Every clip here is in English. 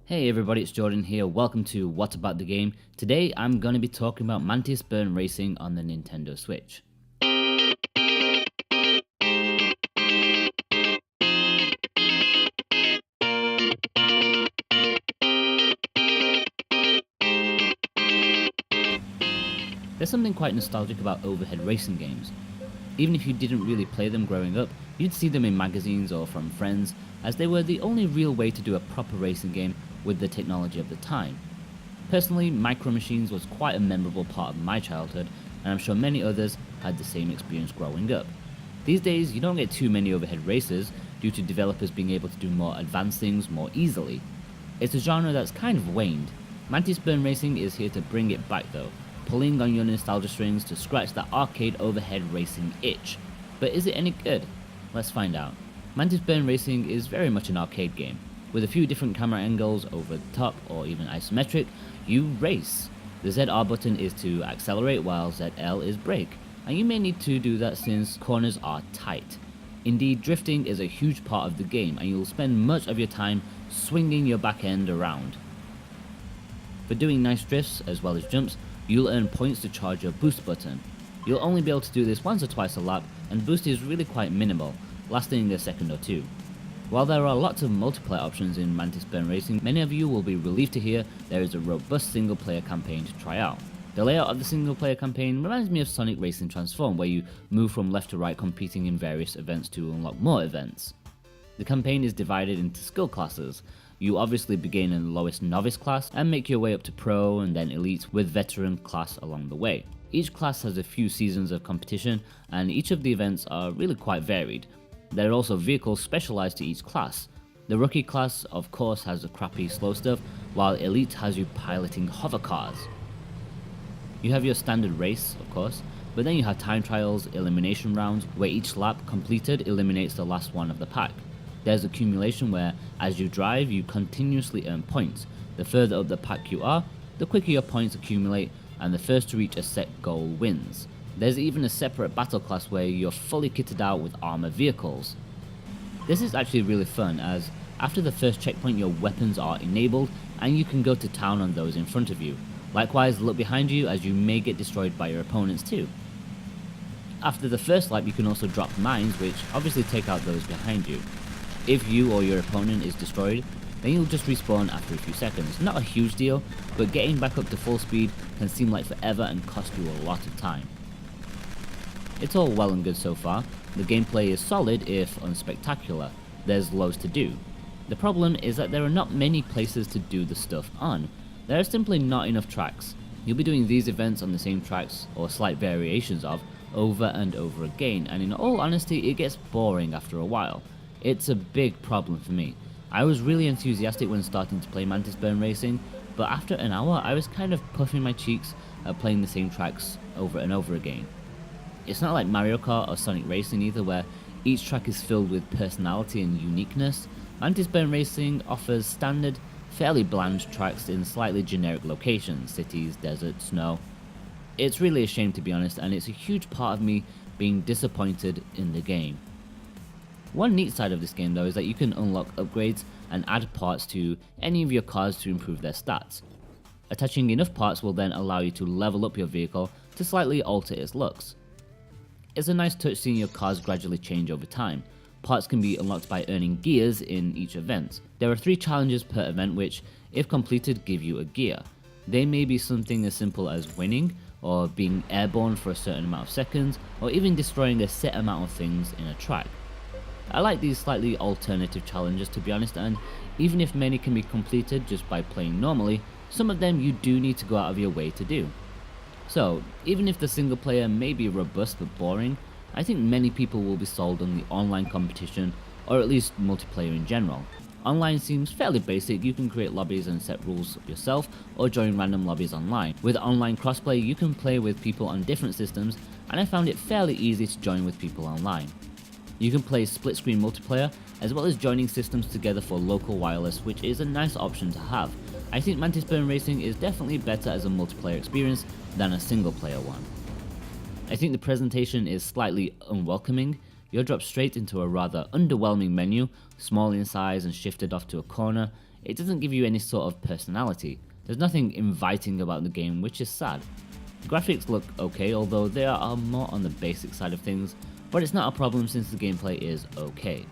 Hey everybody, it's Jordan here. Welcome to What About the Game. Today I'm going to be talking about Mantis Burn Racing on the Nintendo Switch. There's something quite nostalgic about overhead racing games. Even if you didn't really play them growing up, you'd see them in magazines or from friends, as they were the only real way to do a proper racing game with the technology of the time. Personally, Micro Machines was quite a memorable part of my childhood, and I'm sure many others had the same experience growing up. These days, you don't get too many overhead races due to developers being able to do more advanced things more easily. It's a genre that's kind of waned. Mantis Burn Racing is here to bring it back though, pulling on your nostalgia strings to scratch that arcade overhead racing itch. But is it any good? Let's find out. Mantis Burn Racing is very much an arcade game. With a few different camera angles over the top or even isometric, you race. The ZR button is to accelerate while ZL is brake, and you may need to do that since corners are tight. Indeed, drifting is a huge part of the game and you'll spend much of your time swinging your back end around. For doing nice drifts as well as jumps, you'll earn points to charge your boost button. You'll only be able to do this once or twice a lap, and boost is really quite minimal, lasting a second or two. While there are lots of multiplayer options in Mantis Burn Racing, many of you will be relieved to hear there is a robust single player campaign to try out. The layout of the single player campaign reminds me of Sonic Racing Transform, where you move from left to right competing in various events to unlock more events. The campaign is divided into skill classes. You obviously begin in the lowest novice class and make your way up to pro and then elite with veteran class along the way. Each class has a few seasons of competition and each of the events are really quite varied. There are also vehicles specialized to each class. The rookie class of course has the crappy slow stuff, while elite has you piloting hover cars. You have your standard race of course, but then you have time trials, elimination rounds where each lap completed eliminates the last one of the pack. There's accumulation where, as you drive, you continuously earn points. The further up the pack you are, the quicker your points accumulate, and the first to reach a set goal wins. There's even a separate battle class where you're fully kitted out with armor vehicles. This is actually really fun, as after the first checkpoint your weapons are enabled and you can go to town on those in front of you. Likewise, look behind you as you may get destroyed by your opponents too. After the first lap you can also drop mines, which obviously take out those behind you. If you or your opponent is destroyed, then you'll just respawn after a few seconds. Not a huge deal, but getting back up to full speed can seem like forever and cost you a lot of time. It's all well and good so far. The gameplay is solid if unspectacular. There's loads to do. The problem is that there are not many places to do the stuff on. There are simply not enough tracks. You'll be doing these events on the same tracks, or slight variations of, over and over again, and in all honesty it gets boring after a while. It's a big problem for me. I was really enthusiastic when starting to play Mantis Burn Racing, but after an hour I was kind of puffing my cheeks at playing the same tracks over and over again. It's not like Mario Kart or Sonic Racing either, where each track is filled with personality and uniqueness. Mantis Burn Racing offers standard, fairly bland tracks in slightly generic locations, cities, desert, snow. It's really a shame to be honest, and it's a huge part of me being disappointed in the game. One neat side of this game though is that you can unlock upgrades and add parts to any of your cars to improve their stats. Attaching enough parts will then allow you to level up your vehicle to slightly alter its looks. It's a nice touch seeing your cars gradually change over time. Parts can be unlocked by earning gears in each event. There are 3 challenges per event which, if completed, give you a gear. They may be something as simple as winning, or being airborne for a certain amount of seconds, or even destroying a set amount of things in a track. I like these slightly alternative challenges to be honest, and even if many can be completed just by playing normally, some of them you do need to go out of your way to do. So, even if the single player may be robust but boring, I think many people will be sold on the online competition, or at least multiplayer in general. Online seems fairly basic. You can create lobbies and set rules yourself, or join random lobbies online. With online crossplay you can play with people on different systems, and I found it fairly easy to join with people online. You can play split screen multiplayer, as well as joining systems together for local wireless, which is a nice option to have. I think Mantis Burn Racing is definitely better as a multiplayer experience than a single player one. I think the presentation is slightly unwelcoming. You're dropped straight into a rather underwhelming menu, small in size and shifted off to a corner. it doesn't give you any sort of personality. There's nothing inviting about the game, which is sad. The graphics look okay, although they are more on the basic side of things, but it's not a problem since the gameplay is okay.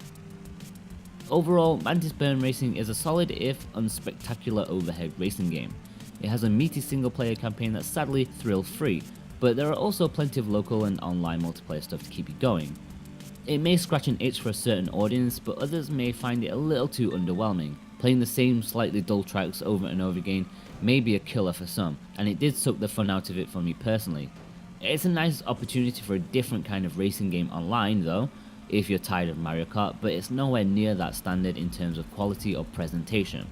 Overall, Mantis Burn Racing is a solid if unspectacular overhead racing game. It has a meaty single player campaign that's sadly thrill free, but there are also plenty of local and online multiplayer stuff to keep you going. It may scratch an itch for a certain audience, but others may find it a little too underwhelming. Playing the same slightly dull tracks over and over again may be a killer for some, and it did suck the fun out of it for me personally. It's a nice opportunity for a different kind of racing game online though, if you're tired of Mario Kart, but it's nowhere near that standard in terms of quality or presentation.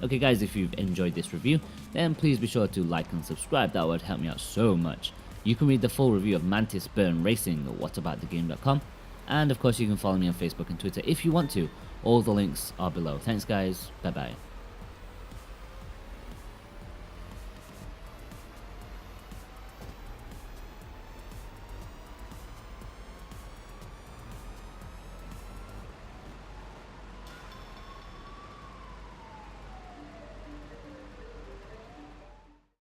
Okay guys, if you've enjoyed this review, then please be sure to like and subscribe, that would help me out so much. You can read the full review of Mantis Burn Racing at whataboutthegame.com, and of course you can follow me on Facebook and Twitter if you want to. All the links are below. Thanks guys, bye bye.